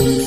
Halo,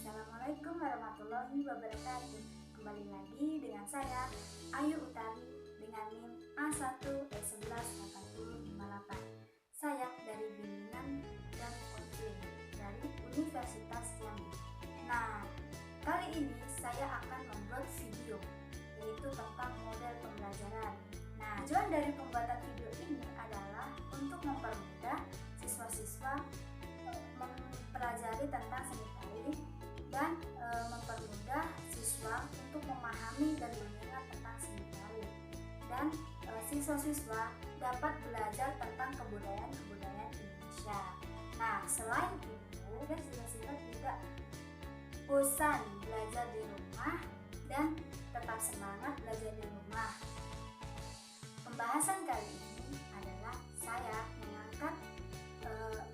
Assalamualaikum warahmatullahi wabarakatuh. Kembali lagi dengan saya, Ayu Utari, dengan NIM A1E118058. Saya dari Bimbingan dan Konseling dari Universitas Jambi. Nah, kali ini saya akan membuat video, yaitu tentang model pembelajaran. Nah, tujuan dari pembuatan video ini adalah untuk mempermudah siswa-siswa mempelajari tentang seni tari dan mempermudah siswa untuk memahami dan mengingat tentang seni tari, dan siswa-siswa dapat belajar tentang kebudayaan Indonesia. Nah, selain itu, siswa-siswa tidak bosan belajar di rumah dan tetap semangat belajar di rumah. Pembahasan kali ini adalah saya mengangkat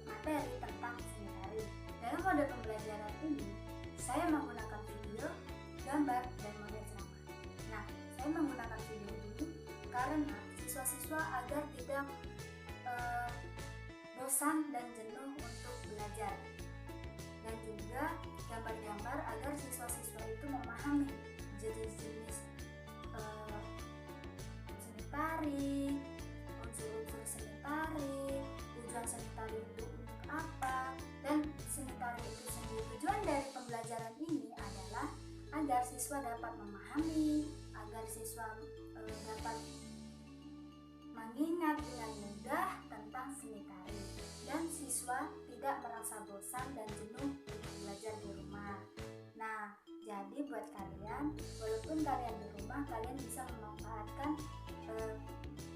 materi tentang seni tari. Dalam mode pembelajaran ini, saya menggunakan video, gambar, dan model ceramah. Nah, saya menggunakan video ini karena siswa-siswa agar tidak bosan dan jenuh untuk belajar, dan juga gambar-gambar agar siswa-siswa itu memahami jenis-jenis seni tari, unsur-unsur seni tari, tujuan seni tari itu untuk apa, dan seni tari itu sendiri. Tujuan dari pembelajaran ini adalah agar siswa dapat memahami, agar siswa dapat mengingat dengan mudah tentang seni tari, dan siswa tidak merasa bosan dan jenuh untuk belajar di rumah. Nah, jadi buat kalian, walaupun kalian di rumah, kalian bisa memanfaatkan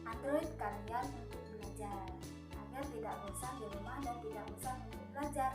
Android kalian untuk belajar agar tidak bosan di rumah dan tidak bosan untuk belajar.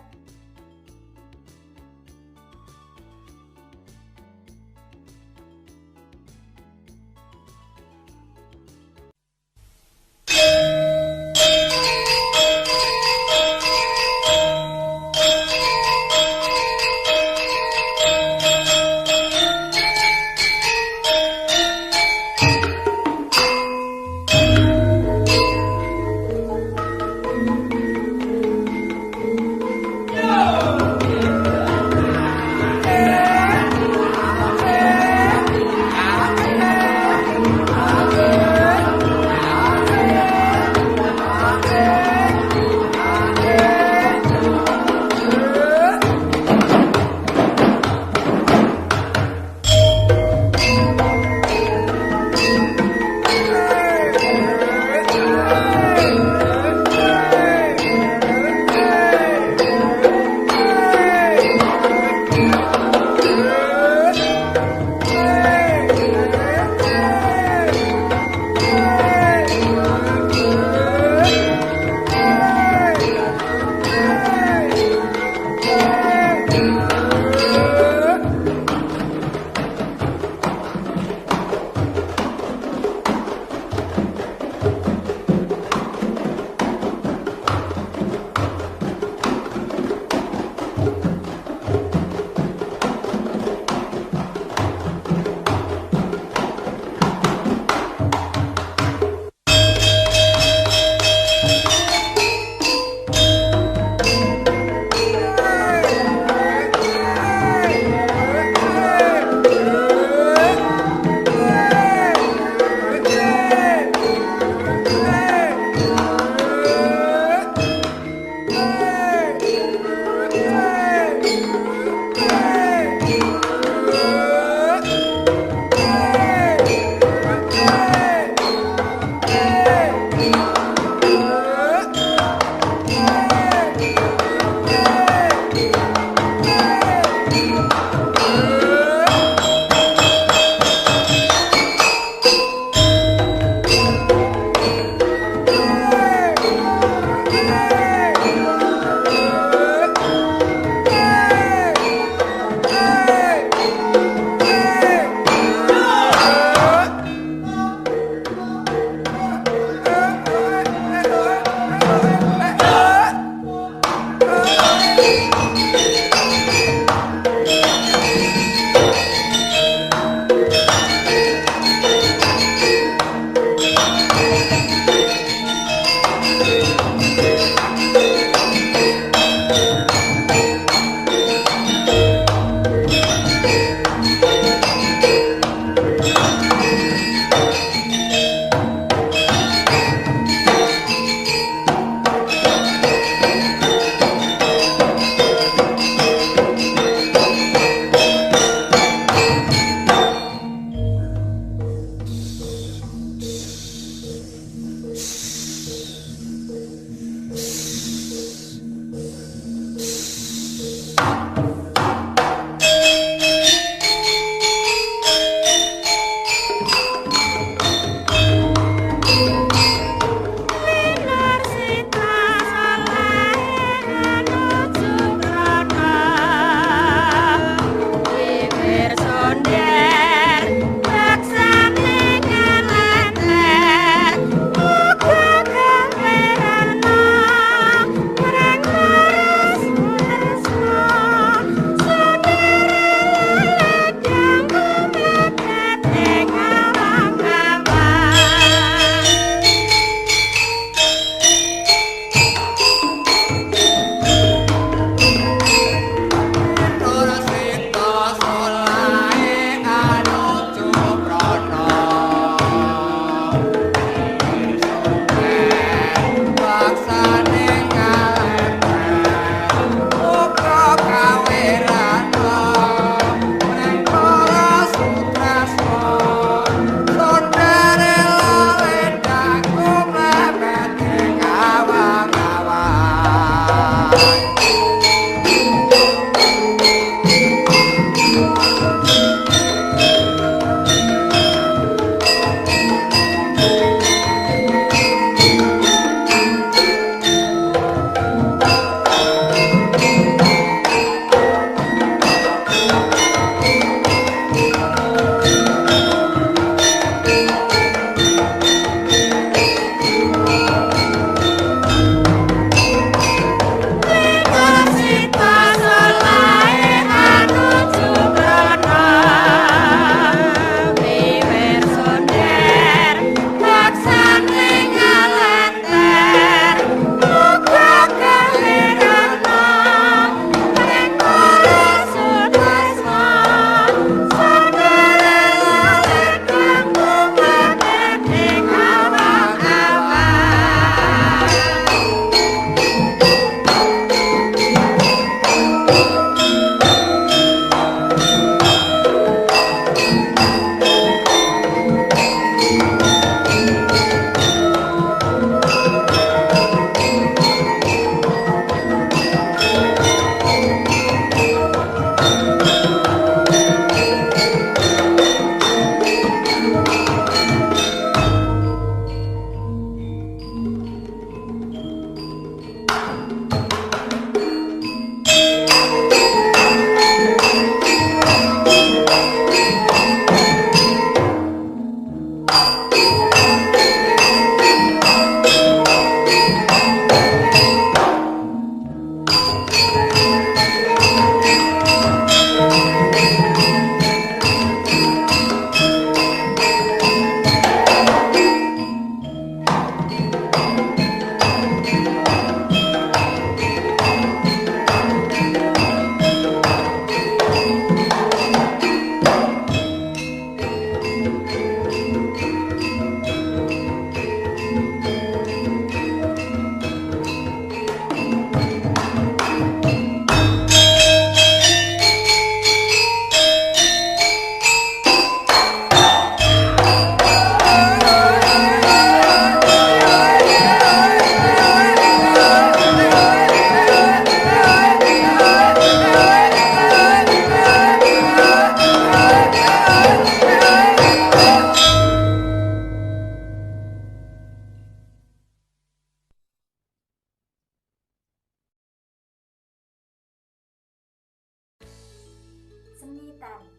Seni tari.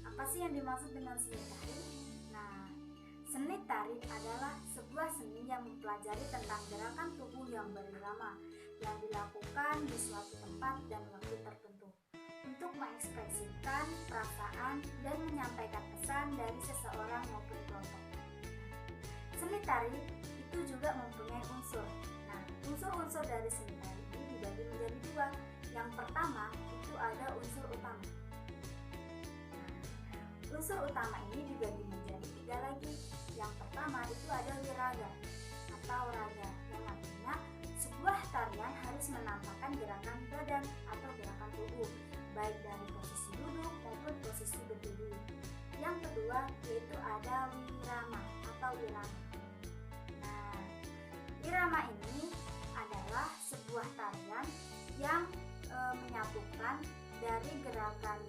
Apa sih yang dimaksud dengan seni tari? Nah, seni tari adalah sebuah seni yang mempelajari tentang gerakan tubuh yang berirama yang dilakukan di suatu tempat dan waktu tertentu untuk mengekspresikan perasaan dan menyampaikan pesan dari seseorang maupun kelompok. Seni tari itu juga mempunyai unsur. Nah, unsur-unsur dari seni tari ini dibagi menjadi dua. Yang pertama itu ada unsur utama. Nah, unsur utama ini dibagi menjadi tiga lagi. Yang pertama itu ada wiraga atau raga, yang artinya sebuah tarian harus menampakkan gerakan badan atau gerakan tubuh, baik dari posisi duduk maupun posisi berdiri. Yang kedua yaitu ada wirama atau wirama. Nah, wirama ini adalah sebuah tarian yang menyatukan dari gerakan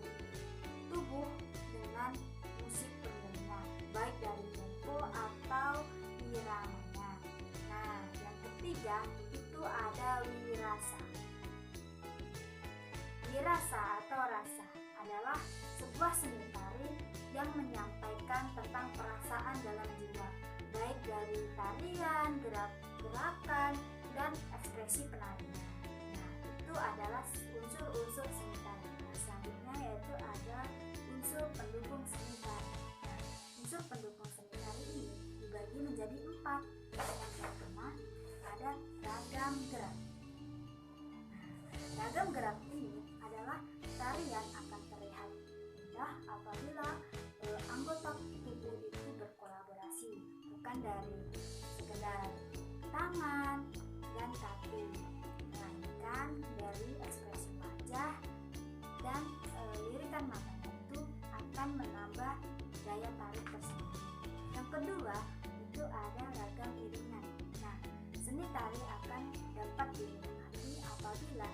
tubuh dengan musik pengiringnya, baik dari tempo atau iramanya. Nah, yang ketiga itu ada wirasa. Wirasa atau rasa adalah sebuah seni tari yang menyampaikan tentang perasaan dalam jiwa, baik dari tarian, gerakan, dan ekspresi penarinya. Itu adalah unsur-unsur seni tari. Nah, selanjutnya yaitu ada unsur pendukung seni tari. Nah, unsur pendukung seni tari ini dibagi menjadi 4. Yang pertama ada ragam gerak. Nah, ragam gerak ini adalah tarian akan terlihat indah apabila anggota tubuh itu berkolaborasi, bukan dari sekedar tangan dan kaki, melainkan dari ekspresi wajah dan lirikan matanya itu akan menambah daya tarik tersendiri. Yang kedua itu ada ragam iringan. Nah, seni tari akan dapat dinikmati apabila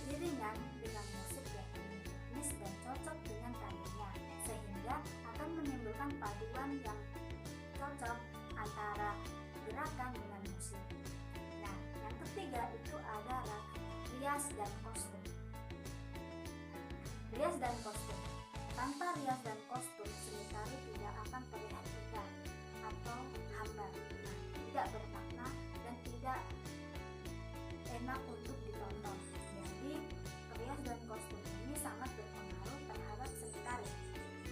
iringan dengan musik yang ritmis dan cocok dengan tarinya, sehingga akan menimbulkan paduan yang cocok antara gerakan dengan musik. Nah, yang ketiga itu ada rias dan kostum. Rias dan kostum. Tanpa rias dan kostum, seni tari tidak akan terlihat indah atau hambar. Nah, tidak bermakna dan tidak enak untuk ditonton. Jadi, rias dan kostum ini sangat berpengaruh terhadap seni tari.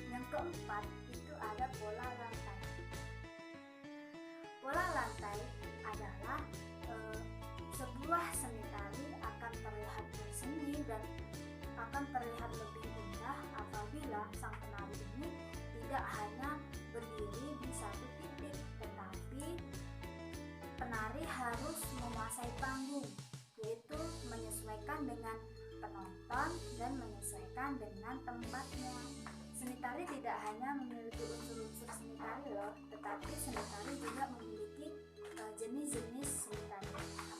Yang keempat itu ada pola lantai. Pola lantai adalah sebuah seni tari akan terlihat berseni dan akan terlihat lebih indah apabila sang penari ini tidak hanya berdiri di satu titik, tetapi penari harus menguasai panggung, yaitu menyesuaikan dengan penonton dan menyesuaikan dengan tempatnya. Seni tari tidak hanya memiliki unsur-unsur seni tari loh, tetapi seni tari juga memiliki jenis-jenis seni tari.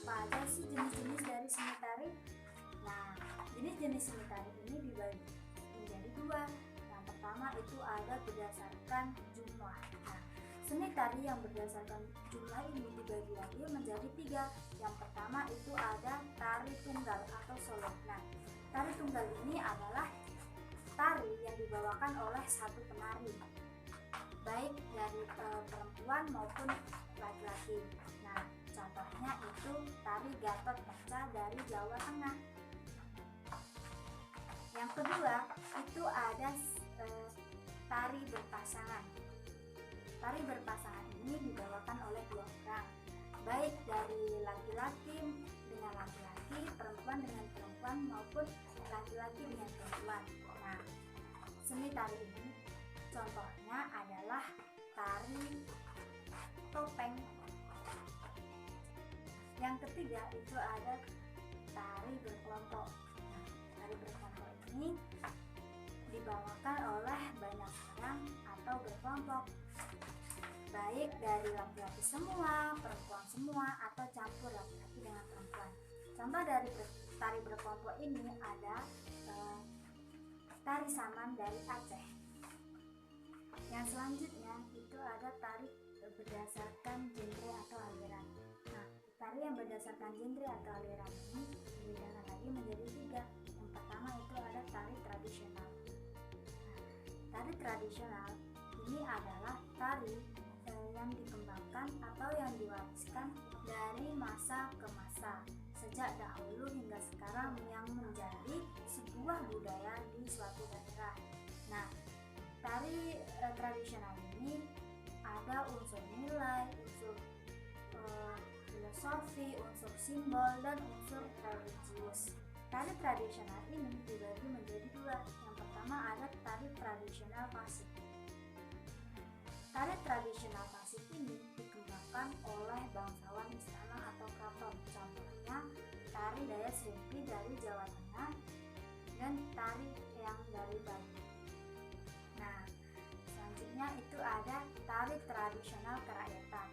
Apa aja sih jenis-jenis dari seni tari? Nah, jenis-jenis seni tari ini dibagi menjadi dua. Yang pertama itu ada berdasarkan jumlah. Nah, seni tari yang berdasarkan jumlah ini dibagi lagi menjadi 3. Yang pertama itu ada tari tunggal atau solo. Nah, tari tunggal ini adalah tari yang dibawakan oleh satu penari, baik dari perempuan maupun laki-laki. Nah, contohnya itu tari Gatot Kaca dari Jawa Tengah. Yang kedua itu ada tari berpasangan. Tari berpasangan ini dibawakan oleh dua orang, baik dari laki-laki dengan laki-laki, perempuan dengan perempuan, maupun laki-laki dengan perempuan. Nah, seni tari ini contohnya adalah tari topeng. Yang ketiga itu ada tari berkelompok. Nah, tari berkelompok ini dibawakan oleh banyak orang atau berkelompok, baik dari laki-laki semua, perempuan semua, atau campur laki-laki dengan perempuan. Contoh dari tari berkelompok ini ada tari Saman dari Aceh. Yang selanjutnya itu ada tari berdasarkan genre atau aliran. Nah, tari yang berdasarkan genre atau aliran ini dibedakan lagi menjadi tiga. Yang pertama itu ada tari tradisional. Tari tradisional ini adalah tari yang dikembangkan atau yang diwariskan dari masa ke masa, sejak dahulu hingga sekarang, yang menjadi sebuah budaya di suatu daerah. Nah, tari tradisional ini ada unsur nilai, unsur filosofi, unsur simbol, dan unsur religius. Tari tradisional ini dibagi menjadi dua. Yang pertama ada tari tradisional klasik. Tari tradisional klasik ini dikembangkan oleh bangsawan istana atau keraton. Contohnya tari Daya Srimpi dari Jawa Tengah dan tari yang dari Bali. Nah, selanjutnya itu ada tari tradisional kerakyatan.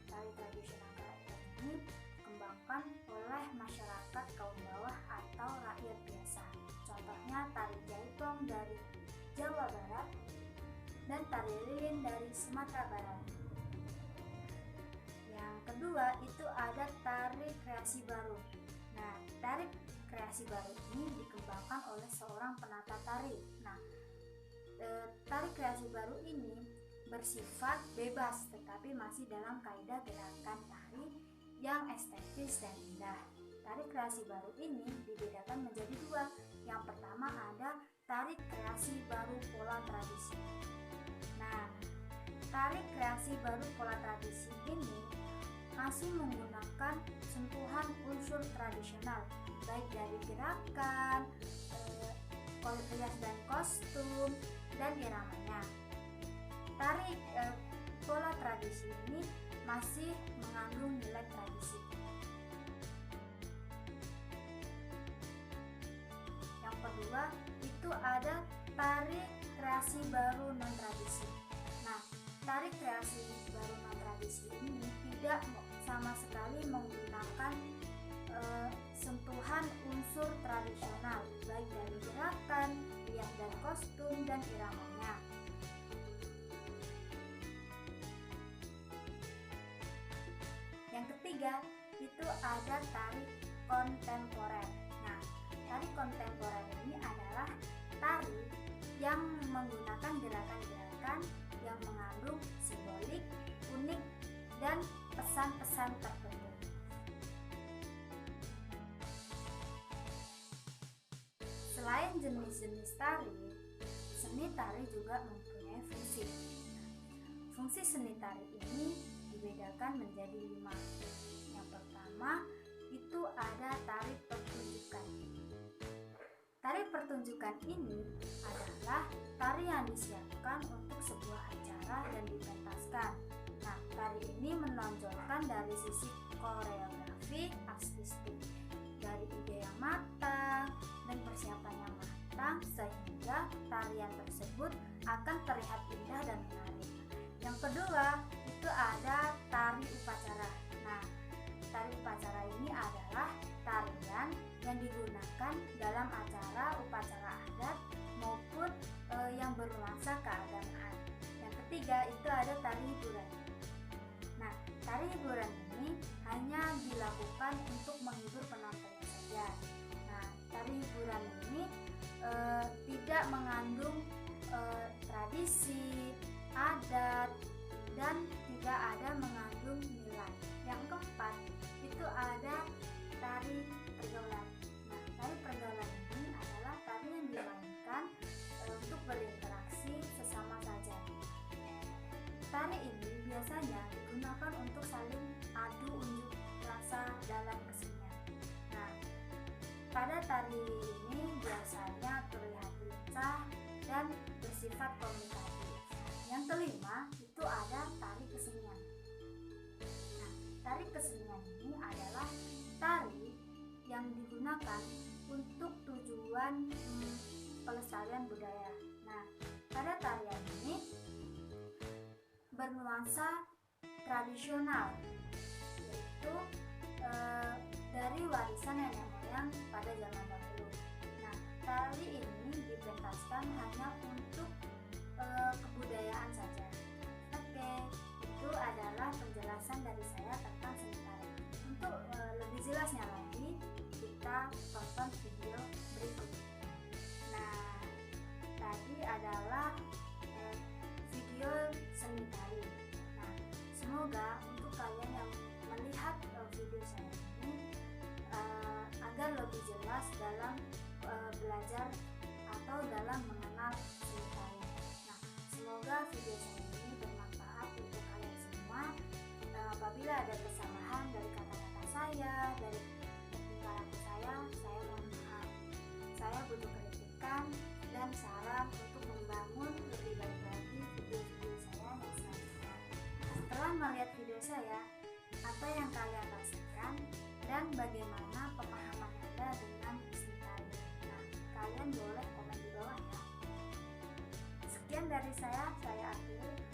Tari tradisional kerakyatan ini dikembangkan oleh masyarakat kaum bawah atau rakyat biasa. Contohnya tari Jaipong dari Jawa Barat dan tari lilin dari Sumatera Barat. Yang kedua itu ada tari kreasi baru. Nah, tari kreasi baru ini dikembangkan oleh seorang penata tari. Nah, tari kreasi baru ini bersifat bebas tetapi masih dalam kaidah gerakan tari yang estetis dan indah. Tari kreasi baru ini dibedakan menjadi dua. Yang pertama ada tari kreasi baru pola tradisi. Nah, tari kreasi baru pola tradisi ini masih menggunakan sentuhan unsur tradisional, baik dari gerakan, rias dan kostum, dan iramanya. Tari pola tradisi ini masih mengandung nilai tradisi. Yang kedua itu ada tari kreasi baru non tradisi. Nah, tari kreasi baru non tradisi ini tidak sama sekali menggunakan sentuhan unsur tradisional, baik dari gerakan, rias dan kostum, dan iramanya. Yang ketiga itu ada tari kontemporer. Nah, tari kontemporer ini adalah tari yang menggunakan gerakan-gerakan yang mengandung simbolik, unik, dan pesan-pesan tertentu. Selain jenis-jenis tari, seni tari juga mempunyai fungsi. Fungsi seni tari ini dibedakan menjadi 5. Yang pertama itu ada tari pertunjukan. Tari pertunjukan ini adalah tari yang disiapkan untuk sebuah acara dan dipentaskan. Nah, tari ini menonjolkan dari sisi koreografi, artistik, dari ide yang matang dan persiapan yang matang, sehingga tarian tersebut akan terlihat indah dan menarik. Yang kedua itu ada tari upacara. Nah, tari upacara ini adalah tarian yang digunakan dalam acara upacara adat maupun yang bernuansa keagamaan. Yang ketiga itu ada tari hiburan. Nah, tari hiburan ini hanya dilakukan untuk menghibur penontonnya saja. Nah, tari hiburan ini tidak mengandung tradisi, adat, dan tidak ada mengandung nilai. Yang keempat itu ada tari pergaulan. Nah, tari pergaulan ini adalah tari yang dimainkan untuk berinteraksi sesama saja. Tari ini biasanya digunakan untuk saling adu unjuk rasa dalam kesenian. Nah, pada tari ini biasanya terlihat lincah dan bersifat komunikatif. Yang kelima itu ada tari kesenian. Nah, tari kesenian ini adalah tari yang digunakan untuk tujuan pelestarian budaya. Nah, pada tarian ini bernuansa tradisional, yaitu dari warisan nenek moyang pada zaman dahulu. Nah, tari ini dipentaskan hanya untuk kebudayaan saja. Oke, itu adalah penjelasan dari saya tentang seni tari. Untuk lebih jelasnya lagi, kita tonton video berikut. Nah, tadi adalah video seni tari. Nah, semoga untuk kalian yang melihat video saya ini agar lebih jelas dalam belajar atau dalam mengenal seni tari. Nah, semoga video saya ini bermanfaat untuk kalian semua. Apabila ada kesalahan dari kata-kata saya, dari tingkah saya mohon maaf. Saya butuh kritikan dan saran untuk membangun lebih baik lagi video-video saya yang selanjutnya. Setelah melihat video saya, apa yang kalian rasakan dan bagaimana pemahaman Anda dengan seni tari? Nah, kalian boleh komen di bawah ya. Sekian dari saya akhiri.